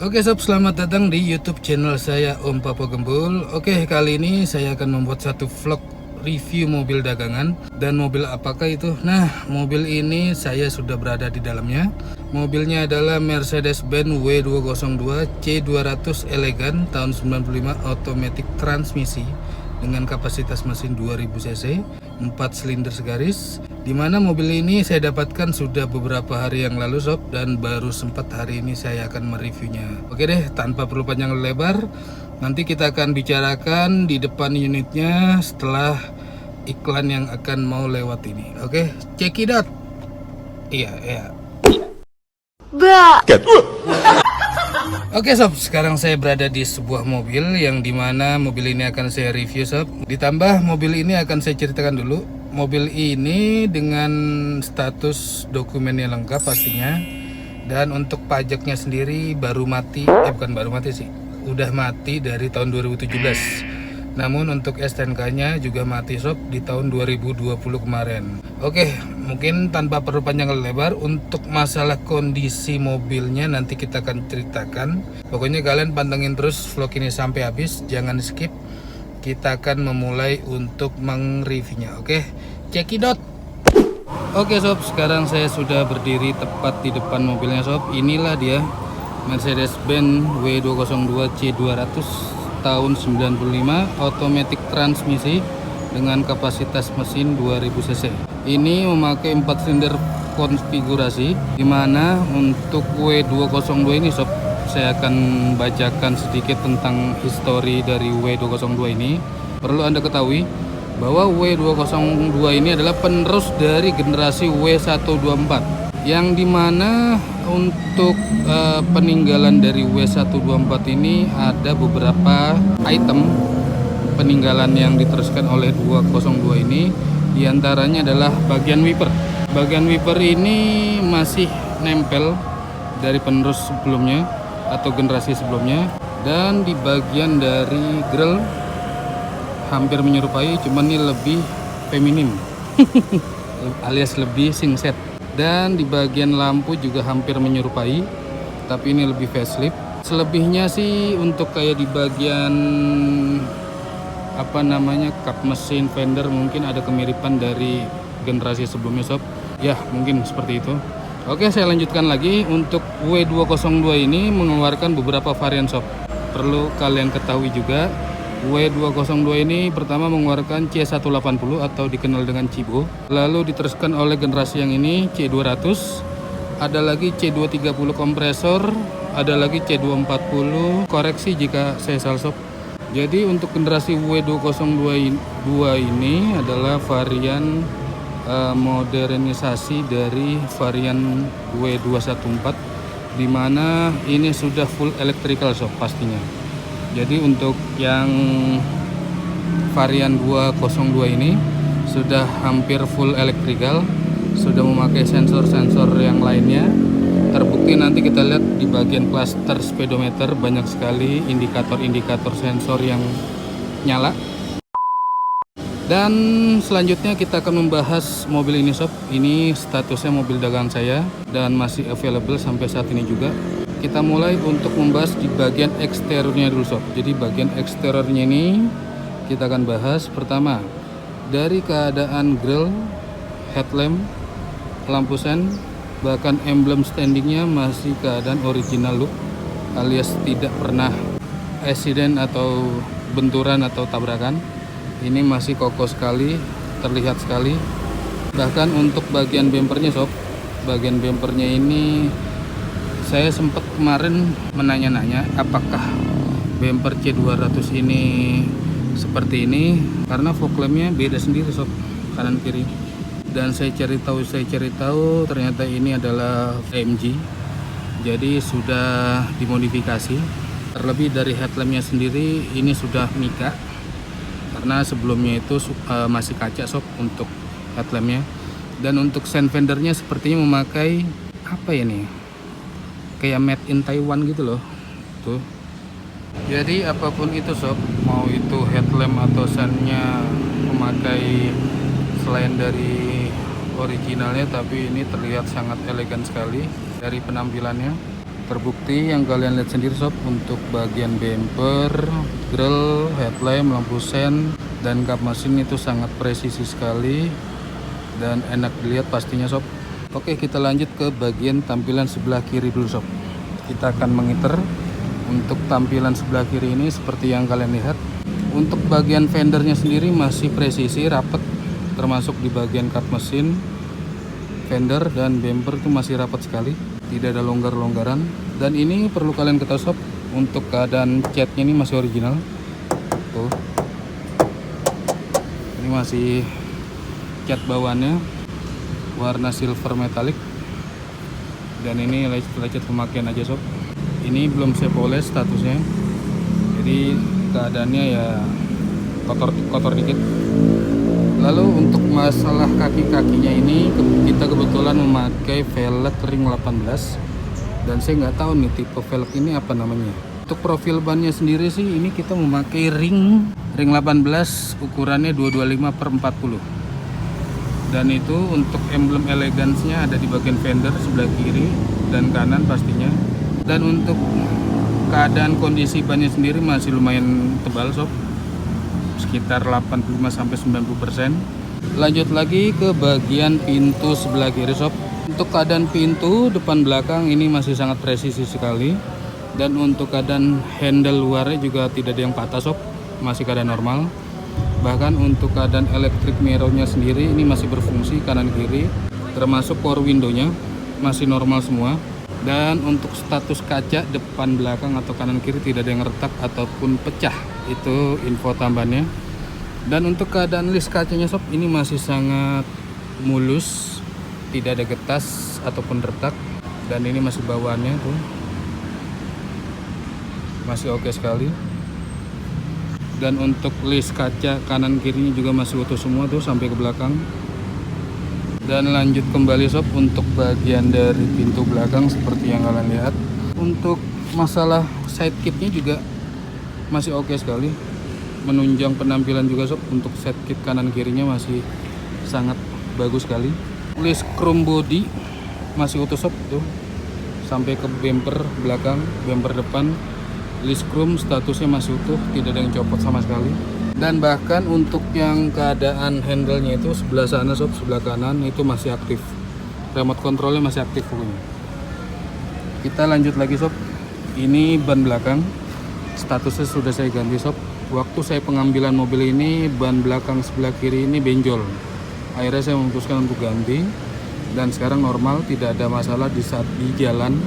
Oke sob, selamat datang di YouTube channel saya Om Papo Gembul. Oke, kali ini saya akan membuat satu vlog review mobil dagangan. Dan mobil apakah itu? Nah, mobil ini saya sudah berada di dalamnya. Mobilnya adalah Mercedes-Benz W202 C200 Elegan tahun 95, automatic transmisi dengan kapasitas mesin 2000 cc, 4 silinder segaris. Dimana mobil ini saya dapatkan sudah beberapa hari yang lalu sob, dan baru sempat hari ini saya akan mereviewnya. Oke deh, tanpa perlu panjang lebar, nanti kita akan bicarakan di depan unitnya setelah iklan yang akan mau lewat ini. Oke, check it out. Iya. Oke sob, sekarang saya berada di sebuah mobil yang dimana mobil ini akan saya review sob. Ditambah mobil ini akan saya ceritakan dulu. Mobil ini dengan status dokumennya lengkap pastinya. Dan untuk pajaknya sendiri baru mati, bukan baru mati sih, udah mati dari tahun 2017. Namun untuk STNK-nya juga mati sob di tahun 2020 kemarin. Oke, mungkin tanpa perlu panjang lebar, untuk masalah kondisi mobilnya nanti kita akan ceritakan. Pokoknya kalian pantengin terus vlog ini sampai habis, jangan skip. Kita akan memulai untuk meng-reviewnya. Oke, check it out. Oke sob, sekarang saya sudah berdiri tepat di depan mobilnya sob. Inilah dia, Mercedes-Benz W202 C200 tahun 95, automatic transmisi dengan kapasitas mesin 2000 cc. Ini memakai 4 silinder konfigurasi, dimana untuk W202 ini sob, saya akan bacakan sedikit tentang histori dari W202 ini. Perlu Anda ketahui bahwa W202 ini adalah penerus dari generasi W124, yang dimana untuk peninggalan dari W124 ini ada beberapa item peninggalan yang diteruskan oleh 202 ini. Diantaranya adalah bagian wiper. Bagian wiper ini masih nempel dari penerus sebelumnya atau generasi sebelumnya, dan di bagian dari grill hampir menyerupai, cuman ini lebih feminim alias lebih singset. Dan di bagian lampu juga hampir menyerupai, tapi ini lebih facelift. Selebihnya sih untuk kayak di bagian kap mesin, fender, mungkin ada kemiripan dari generasi sebelumnya sob. Ya, mungkin seperti itu. Oke, saya lanjutkan lagi. Untuk W202 ini mengeluarkan beberapa varian sob. Perlu kalian ketahui juga, W202 ini pertama mengeluarkan C180 atau dikenal dengan Cibo. Lalu diteruskan oleh generasi yang ini C200. Ada lagi C230 kompresor, ada lagi C240 koreksi jika saya salah sob. Jadi untuk generasi W202 ini adalah varian modernisasi dari varian W214, dimana ini sudah full electrical sob pastinya. Jadi untuk yang varian 202 ini sudah hampir full electrical, sudah memakai sensor-sensor yang lainnya. Terbukti nanti kita lihat di bagian cluster speedometer banyak sekali indikator-indikator sensor yang nyala. Dan selanjutnya kita akan membahas mobil ini sob. Ini statusnya mobil dagangan saya dan masih available sampai saat ini juga. Kita mulai untuk membahas di bagian eksteriornya dulu sob. Jadi bagian eksteriornya ini kita akan bahas. Pertama, dari keadaan grill, headlamp, lampu sen, bahkan emblem standingnya masih keadaan original look, alias tidak pernah accident atau benturan atau tabrakan. Ini masih kokoh sekali, terlihat sekali. Bahkan untuk bagian bempernya sob, bagian bempernya ini saya sempat kemarin menanya-nanya apakah bumper C200 ini seperti ini, karena fog lampnya beda sendiri sob, kanan kiri. Dan saya cari tahu ternyata ini adalah AMG, jadi sudah dimodifikasi. Terlebih dari headlampnya sendiri ini sudah Mika, karena sebelumnya itu masih kaca sob untuk headlampnya. Dan untuk sen fendernya sepertinya memakai apa ya nih, kayak made in Taiwan gitu loh tuh. Jadi apapun itu sob, mau itu headlamp atau sennya memakai selain dari originalnya, tapi ini terlihat sangat elegan sekali dari penampilannya. Terbukti yang kalian lihat sendiri sob, untuk bagian bumper, grill, headlamp, lampu sen, dan kap mesin itu sangat presisi sekali dan enak dilihat pastinya sob. Oke, kita lanjut ke bagian tampilan sebelah kiri dulu sob. Kita akan mengiter. Untuk tampilan sebelah kiri ini seperti yang kalian lihat. Untuk bagian fendernya sendiri masih presisi, rapat, termasuk di bagian kap mesin, fender dan bumper itu masih rapat sekali, tidak ada longgar-longgaran. Dan ini perlu kalian ketahui sob, untuk keadaan catnya ini masih original. Tuh, ini masih cat bawaannya warna silver metallic, dan ini lecet pemakaian aja sob. Ini belum saya poles statusnya, jadi keadaannya ya kotor dikit. Lalu untuk masalah kaki-kakinya ini kita kebetulan memakai velg ring 18, dan saya nggak tahu nih tipe velg ini apa namanya. Untuk profil bannya sendiri sih ini kita memakai ring 18 ukurannya 225/40, dan itu untuk emblem elegansnya ada di bagian fender sebelah kiri dan kanan pastinya. Dan untuk keadaan kondisi bannya sendiri masih lumayan tebal sob, sekitar 85-90%. Lanjut lagi ke bagian pintu sebelah kiri sob. Untuk keadaan pintu depan belakang ini masih sangat presisi sekali, dan untuk keadaan handle luarnya juga tidak ada yang patah sob, masih keadaan normal. Bahkan untuk keadaan electric mirrornya sendiri ini masih berfungsi kanan kiri, termasuk power windownya masih normal semua. Dan untuk status kaca depan belakang atau kanan kiri tidak ada yang retak ataupun pecah, itu info tambahannya. Dan untuk keadaan list kacanya sob ini masih sangat mulus, tidak ada getas ataupun retak, dan ini masih bawaannya tuh masih oke sekali. Dan untuk list kaca kanan kirinya juga masih utuh semua tuh sampai ke belakang. Dan lanjut kembali sob, untuk bagian dari pintu belakang seperti yang kalian lihat. Untuk masalah side kitnya juga masih oke sekali, menunjang penampilan juga sob. Untuk side kit kanan kirinya masih sangat bagus sekali. List chrome body masih utuh sob tuh sampai ke bumper belakang, bumper depan. List chrome statusnya masih utuh, tidak ada yang copot sama sekali. Dan bahkan untuk yang keadaan handle-nya itu sebelah sana sob, sebelah kanan itu masih aktif, remote controlnya masih aktif pokoknya. Kita lanjut lagi sob, ini ban belakang statusnya sudah saya ganti sob. Waktu saya pengambilan mobil ini ban belakang sebelah kiri ini benjol, akhirnya saya memutuskan untuk ganti, dan sekarang normal, tidak ada masalah di saat di jalan.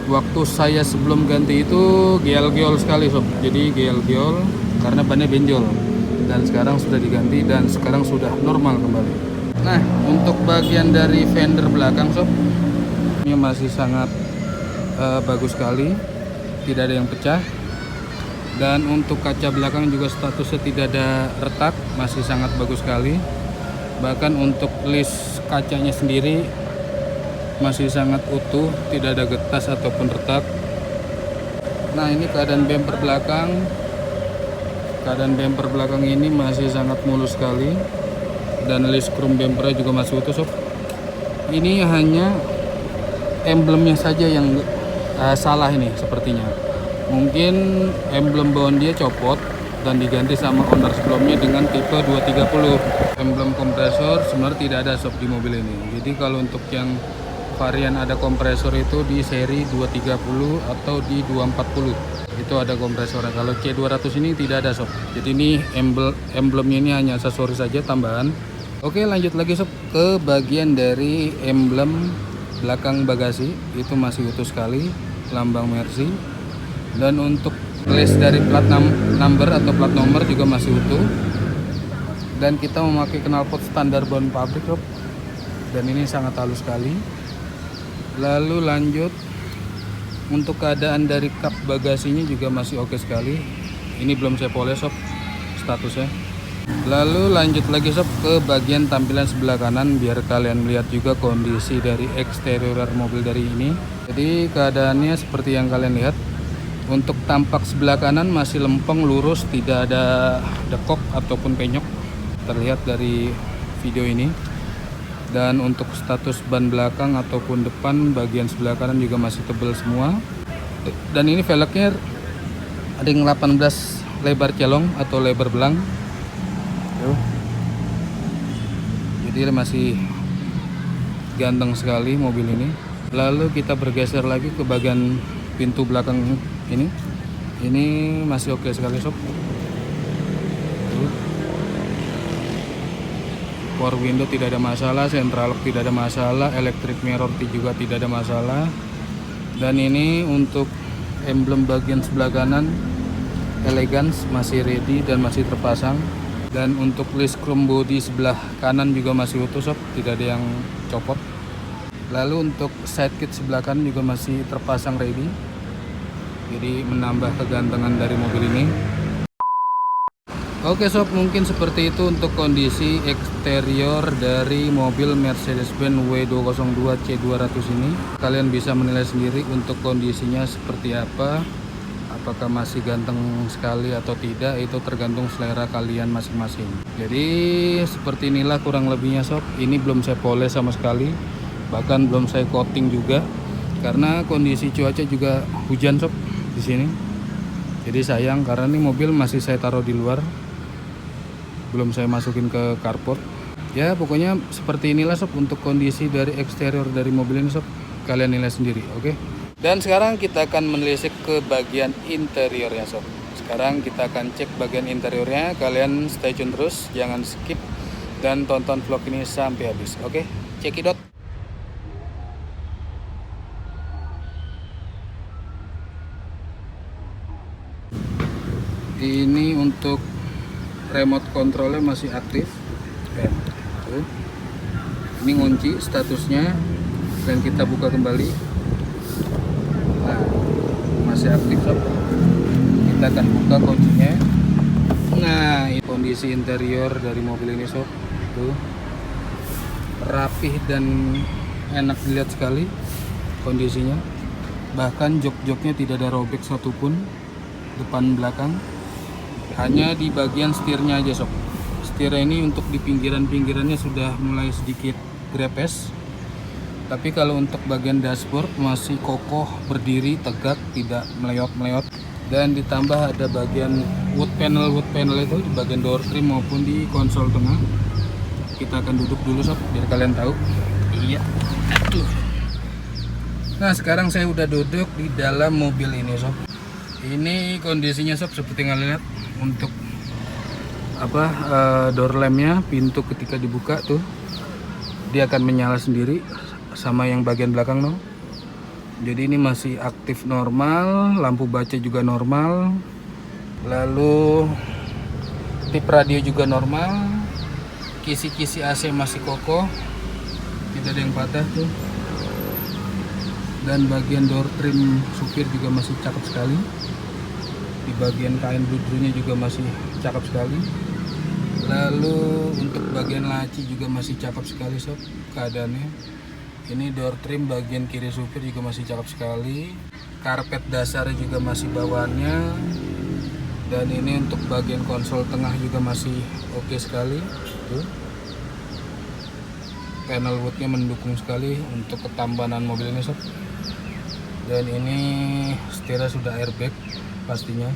Waktu saya sebelum ganti itu geol-geol sekali sob, jadi geol-geol karena bannya benjol, dan sekarang sudah diganti dan sekarang sudah normal kembali. Nah, untuk bagian dari fender belakang sob ini masih sangat bagus sekali, tidak ada yang pecah. Dan untuk kaca belakang juga statusnya tidak ada retak, masih sangat bagus sekali. Bahkan untuk list kacanya sendiri masih sangat utuh, tidak ada getas ataupun retak. Nah, ini keadaan bumper belakang. Keadaan bumper belakang ini masih sangat mulus sekali, dan list chrome bumpernya juga masih utuh sob. Ini hanya emblemnya saja yang salah ini sepertinya. Mungkin emblem bawaan dia copot dan diganti sama owner sebelumnya dengan tipe 230. Emblem kompresor sebenarnya tidak ada sob di mobil ini. Jadi kalau untuk yang varian ada kompresor itu di seri 230 atau di 240 itu ada kompresornya. Kalau C200 ini tidak ada sob, jadi ini emblemnya ini hanya aksesoris saja tambahan. Oke, lanjut lagi sob ke bagian dari emblem belakang bagasi, itu masih utuh sekali, lambang Mercy. Dan untuk list dari plat number atau plat nomor juga masih utuh, dan kita memakai knalpot standar bawaan pabrik sob, dan ini sangat halus sekali. Lalu lanjut, untuk keadaan dari kap bagasinya juga masih oke sekali. Ini belum saya poles sob statusnya. Lalu lanjut lagi sob ke bagian tampilan sebelah kanan, biar kalian lihat juga kondisi dari eksterior mobil dari ini. Jadi keadaannya seperti yang kalian lihat. Untuk tampak sebelah kanan masih lempeng, lurus, tidak ada dekok ataupun penyok, terlihat dari video ini. Dan untuk status ban belakang ataupun depan bagian sebelah kanan juga masih tebal semua. Dan ini velgnya ring 18 lebar celong atau lebar belang. Tuh. Jadi masih ganteng sekali mobil ini. Lalu kita bergeser lagi ke bagian pintu belakang ini. Ini masih oke sekali sob. Power window tidak ada masalah, central lock tidak ada masalah, electric mirror juga tidak ada masalah. Dan ini untuk emblem bagian sebelah kanan Elegance masih ready dan masih terpasang. Dan untuk list chrome body sebelah kanan juga masih utuh sob, tidak ada yang copot. Lalu untuk side kit sebelah kanan juga masih terpasang ready. Jadi menambah kegantengan dari mobil ini. Oke sob, mungkin seperti itu untuk kondisi eksterior dari mobil Mercedes-Benz W202 C200 ini. Kalian bisa menilai sendiri untuk kondisinya seperti apa. Apakah masih ganteng sekali atau tidak, itu tergantung selera kalian masing-masing. Jadi seperti inilah kurang lebihnya sob. Ini belum saya poles sama sekali, bahkan belum saya coating juga, karena kondisi cuaca juga hujan sob di sini. Jadi sayang, karena ini mobil masih saya taruh di luar, belum saya masukin ke carport. Ya pokoknya seperti inilah sob untuk kondisi dari eksterior dari mobil ini sob. Kalian nilai sendiri, oke? Dan sekarang kita akan menelisik ke bagian interiornya sob. Sekarang kita akan cek bagian interiornya. Kalian stay tune terus, jangan skip dan tonton vlog ini sampai habis, oke? Cekidot. Ini untuk remote controlnya masih aktif. Ini ngunci statusnya, dan kita buka kembali. Nah, masih aktif sob. Kita akan buka kuncinya. Nah, ini kondisi interior dari mobil ini sob. Tuh, rapih dan enak dilihat sekali kondisinya. Bahkan jok-joknya tidak ada robek satupun, depan belakang. Hanya di bagian setirnya aja sob. Setir ini untuk di pinggirannya sudah mulai sedikit grepes. Tapi kalau untuk bagian dashboard masih kokoh, berdiri, tegak, tidak meleot-meleot. Dan ditambah ada bagian wood panel itu di bagian door trim maupun di konsol tengah. Kita akan duduk dulu sob biar kalian tahu. Iya. Nah sekarang saya udah duduk di dalam mobil ini sob. Ini kondisinya sob seperti yang kalian lihat. Untuk door lampnya, pintu ketika dibuka tuh dia akan menyala sendiri, sama yang bagian belakang no. Jadi ini masih aktif normal, lampu baca juga normal, lalu tip radio juga normal, kisi-kisi AC masih kokoh, tidak ada yang patah tuh. Dan bagian door trim supir juga masih cakep sekali. Di bagian kain bludrunya juga masih cakep sekali. Lalu untuk bagian laci juga masih cakep sekali sob keadaannya. Ini door trim bagian kiri supir juga masih cakep sekali. Karpet dasar juga masih bawaannya. Dan ini untuk bagian konsol tengah juga masih oke sekali. Tuh. Panel woodnya mendukung sekali untuk ketampanan mobil ini sob. Dan ini setirnya sudah airbag pastinya.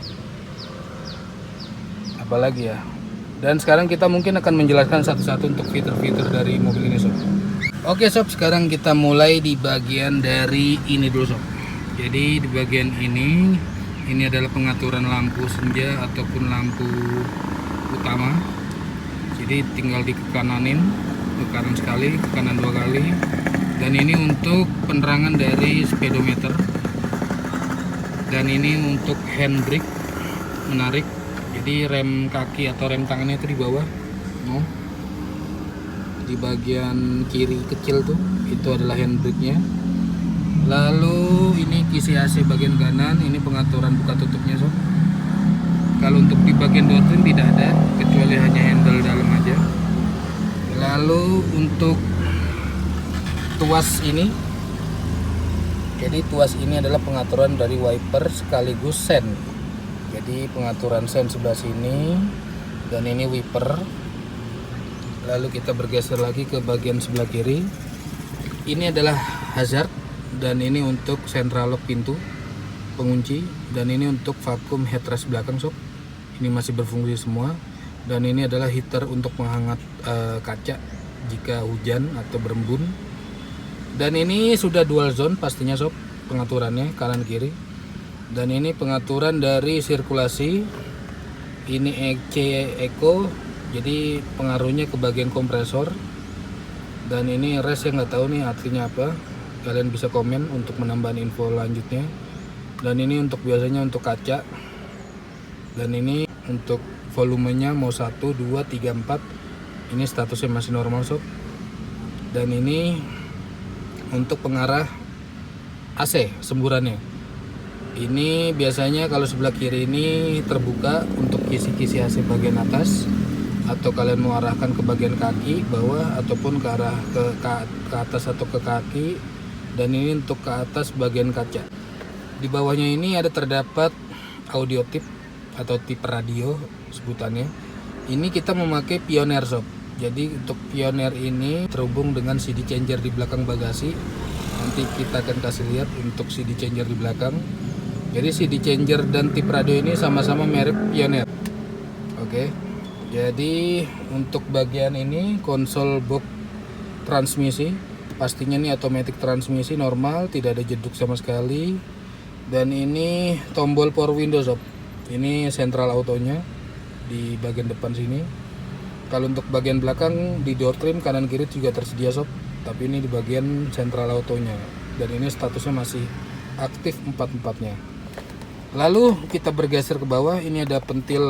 Apalagi ya. Dan sekarang kita mungkin akan menjelaskan satu-satu untuk fitur-fitur dari mobil ini sob. Oke sob, sekarang kita mulai di bagian dari ini dulu sob. Jadi di bagian ini adalah pengaturan lampu senja ataupun lampu utama. Jadi tinggal dikananin, ke kanan sekali, ke kanan 2 kali. Dan ini untuk penerangan dari speedometer. Dan ini untuk handbrake, menarik. Jadi rem kaki atau rem tangannya itu di bawah, no. Di bagian kiri kecil tuh, itu adalah handbrake-nya. Lalu ini kisi AC bagian kanan, ini pengaturan buka tutupnya sob. Kalau untuk di bagian door trim tidak ada, kecuali hanya handle dalam aja. Lalu untuk tuas ini, jadi tuas ini adalah pengaturan dari wiper sekaligus sen. Jadi pengaturan sen sebelah sini, dan ini wiper. Lalu kita bergeser lagi ke bagian sebelah kiri. Ini adalah hazard, dan ini untuk central lock pintu pengunci, dan ini untuk vakum headrest belakang sob. Ini masih berfungsi semua. Dan ini adalah heater untuk menghangat kaca jika hujan atau berembun. Dan ini sudah dual zone pastinya sob, pengaturannya kanan kiri. Dan ini pengaturan dari sirkulasi. Ini EC Eco, jadi pengaruhnya ke bagian kompresor. Dan ini res, yang nggak tahu nih artinya apa, kalian bisa komen untuk menambah info lanjutnya. Dan ini untuk biasanya untuk kaca. Dan ini untuk volumenya mau 1, 2, 3, 4. Ini statusnya masih normal sob. Dan ini untuk pengarah AC semburannya. Ini biasanya kalau sebelah kiri ini terbuka untuk kisi-kisi AC bagian atas, atau kalian mau arahkan ke bagian kaki bawah ataupun ke arah ke atas atau ke kaki. Dan ini untuk ke atas bagian kaca. Di bawahnya ini ada terdapat audio tip atau tip radio sebutannya. Ini kita memakai Pioneer sob. Jadi untuk Pioneer ini terhubung dengan CD changer di belakang bagasi. Nanti kita akan kasih lihat untuk CD changer di belakang. Jadi CD changer dan tip radio ini sama-sama merek Pioneer. Oke. Jadi untuk bagian ini konsol box transmisi, pastinya ini automatic transmisi normal, tidak ada jeduk sama sekali. Dan ini tombol power window sob. Ini central autonya di bagian depan sini. Kalau untuk bagian belakang di door trim kanan kiri juga tersedia sob, tapi ini di bagian central autonya. Dan ini statusnya masih aktif 4-4-nya. Lalu kita bergeser ke bawah. Ini ada pentil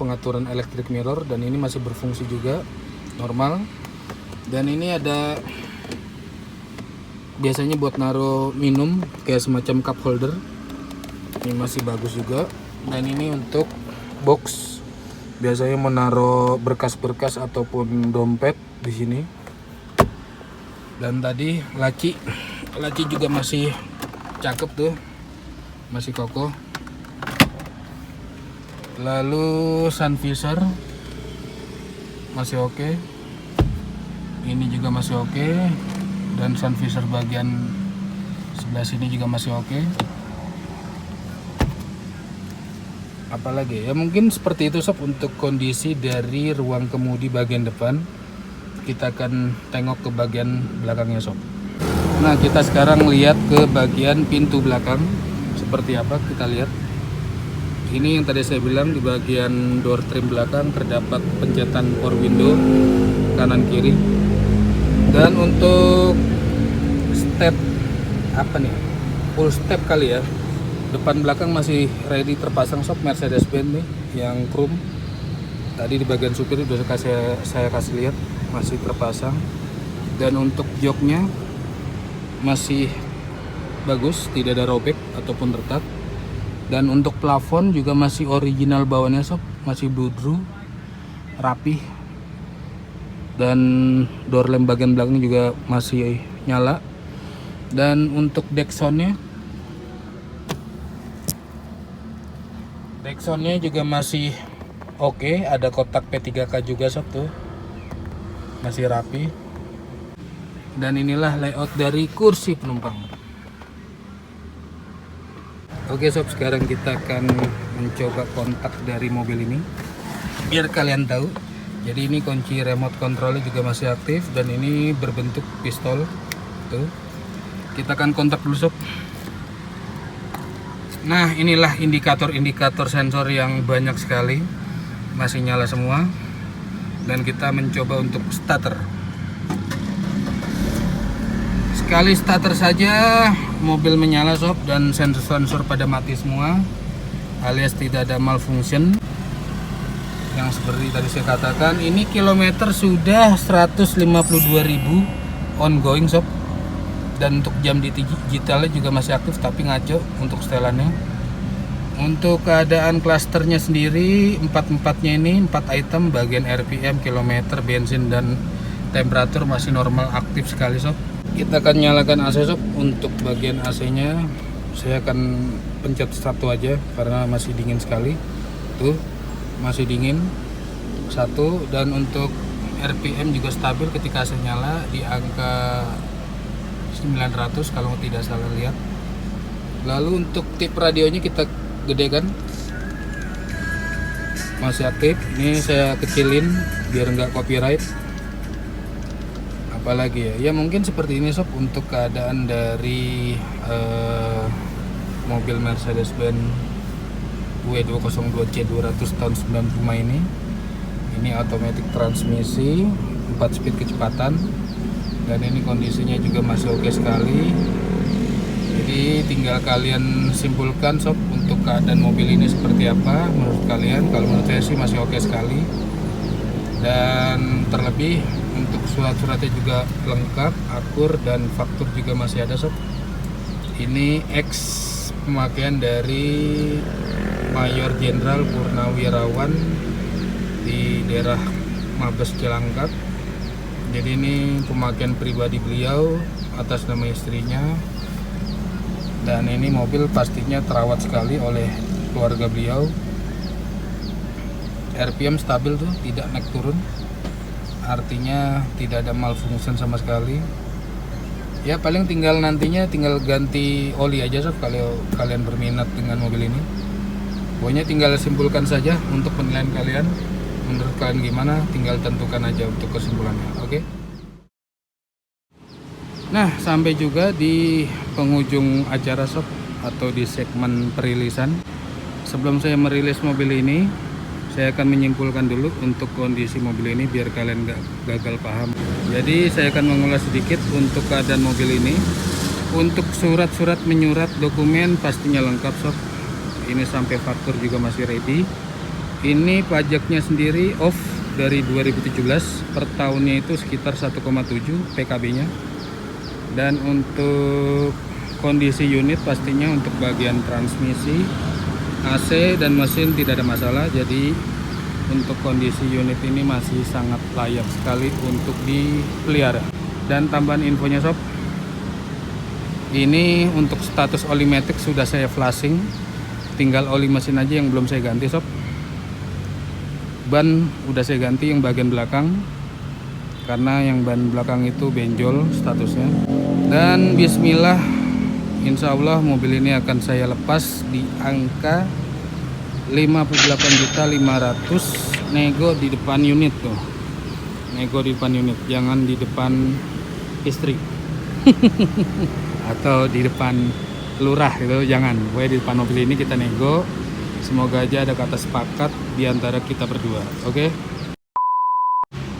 pengaturan electric mirror, dan ini masih berfungsi juga normal. Dan ini ada biasanya buat naruh minum kayak semacam cup holder. Ini masih bagus juga. Dan ini untuk box, biasanya menaruh berkas-berkas ataupun dompet di sini. Dan tadi laci juga masih cakep tuh, masih kokoh. Lalu sun visor masih oke. Ini juga masih oke. Dan sun visor bagian sebelah sini juga masih oke. Apalagi ya, mungkin seperti itu sob untuk kondisi dari ruang kemudi bagian depan. Kita akan tengok ke bagian belakangnya sob. Nah, kita sekarang lihat ke bagian pintu belakang seperti apa. Kita lihat. Ini yang tadi saya bilang, di bagian door trim belakang terdapat pencetan power window kanan kiri. Dan untuk step full step kali ya, depan belakang masih ready terpasang sob, Mercedes-Benz nih yang chrome. Tadi di bagian supir sudah saya kasih lihat masih terpasang. Dan untuk joknya masih bagus, tidak ada robek ataupun retak. Dan untuk plafon juga masih original bawahnya sob, masih bludru, rapih. Dan door lamp bagian belakang juga masih nyala. Dan untuk Dexonnya juga masih oke. Ada kotak P3K juga sob tuh, masih rapi. Dan inilah layout dari kursi penumpang. Oke sob, sekarang kita akan mencoba kontak dari mobil ini biar kalian tahu. Jadi ini kunci remote controlnya juga masih aktif, dan ini berbentuk pistol tuh. Kita akan kontak dulu sob. Nah, inilah indikator-indikator sensor yang banyak sekali, masih nyala semua. Dan kita mencoba untuk starter. Sekali starter saja mobil menyala sob, dan sensor-sensor pada mati semua, alias tidak ada malfunction. Yang seperti tadi saya katakan, ini kilometer sudah 152.000 ongoing sob. Dan untuk jam digitalnya juga masih aktif tapi ngaco untuk setelannya. Untuk keadaan klasternya sendiri, 4-4-nya ini 4 item, bagian RPM, kilometer, bensin, dan temperatur masih normal aktif sekali sob. Kita akan nyalakan AC sob. Untuk bagian AC nya saya akan pencet satu aja karena masih dingin sekali. Tuh, masih dingin. satu, dan untuk RPM juga stabil ketika AC nyala di angka 900 kalau tidak salah lihat. Lalu untuk tip radionya kita gedekan, masih aktif. Ini saya kecilin biar nggak copyright. Apalagi ya mungkin seperti ini sob untuk keadaan dari mobil Mercedes-Benz W202C200 tahun 95 ini. Ini automatic transmisi 4 speed kecepatan, dan ini kondisinya juga masih oke sekali. Jadi tinggal kalian simpulkan sob untuk keadaan mobil ini seperti apa menurut kalian. Kalau menurut saya sih masih oke sekali, dan terlebih untuk surat-suratnya juga lengkap, akur, dan faktur juga masih ada sob. Ini X pemakaian dari Mayor Jenderal Purnawirawan di daerah Mabes Cilangkap. Jadi ini pemakaian pribadi beliau atas nama istrinya, dan ini mobil pastinya terawat sekali oleh keluarga beliau. RPM stabil tuh, tidak naik turun, artinya tidak ada malfunction sama sekali. Ya paling tinggal nantinya tinggal ganti oli aja sob kalau kalian berminat dengan mobil ini. Pokoknya tinggal simpulkan saja untuk penilaian kalian. Menurut kalian gimana? Tinggal tentukan aja untuk kesimpulannya. Oke? Nah, sampai juga di penghujung acara sob, atau di segmen perilisan. Sebelum saya merilis mobil ini, saya akan menyimpulkan dulu untuk kondisi mobil ini biar kalian gak gagal paham. Jadi saya akan mengulas sedikit untuk keadaan mobil ini. Untuk surat-surat menyurat dokumen pastinya lengkap sob. Ini sampai faktur juga masih ready. Ini pajaknya sendiri off dari 2017, per tahunnya itu sekitar 1,7 PKB-nya. Dan untuk kondisi unit pastinya untuk bagian transmisi, AC dan mesin tidak ada masalah. Jadi untuk kondisi unit ini masih sangat layak sekali untuk dipelihara. Dan tambahan infonya sob, ini untuk status oli matic sudah saya flashing, tinggal oli mesin aja yang belum saya ganti sob. Ban udah saya ganti yang bagian belakang, karena yang ban belakang itu benjol statusnya. Dan bismillah, insya Allah mobil ini akan saya lepas di angka 58.500.000 nego di depan unit tuh. Nego di depan unit, jangan di depan istri. Atau di depan lurah gitu, jangan. Pokoknya di depan mobil ini kita nego. Semoga aja ada kata sepakat di antara kita berdua. Oke?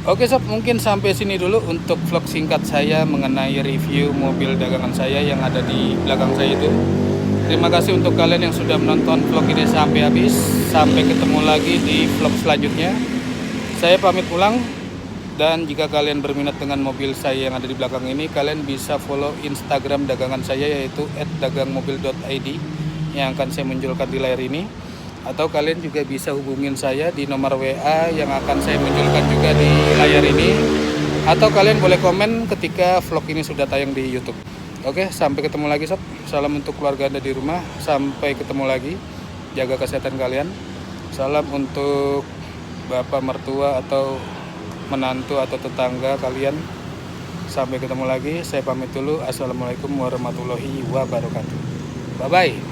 Oke sob, mungkin sampai sini dulu untuk vlog singkat saya mengenai review mobil dagangan saya yang ada di belakang saya itu. Terima kasih untuk kalian yang sudah menonton vlog ini sampai habis. Sampai ketemu lagi di vlog selanjutnya. Saya pamit pulang. Dan jika kalian berminat dengan mobil saya yang ada di belakang ini, kalian bisa follow Instagram dagangan saya, yaitu @dagangmobil.id, yang akan saya munculkan di layar ini. Atau kalian juga bisa hubungin saya di nomor WA yang akan saya munculkan juga di layar ini. Atau kalian boleh komen ketika vlog ini sudah tayang di YouTube. Oke, sampai ketemu lagi sob. Salam untuk keluarga Anda di rumah. Sampai ketemu lagi. Jaga kesehatan kalian. Salam untuk bapak mertua atau menantu atau tetangga kalian. Sampai ketemu lagi. Saya pamit dulu. Assalamualaikum warahmatullahi wabarakatuh. Bye bye.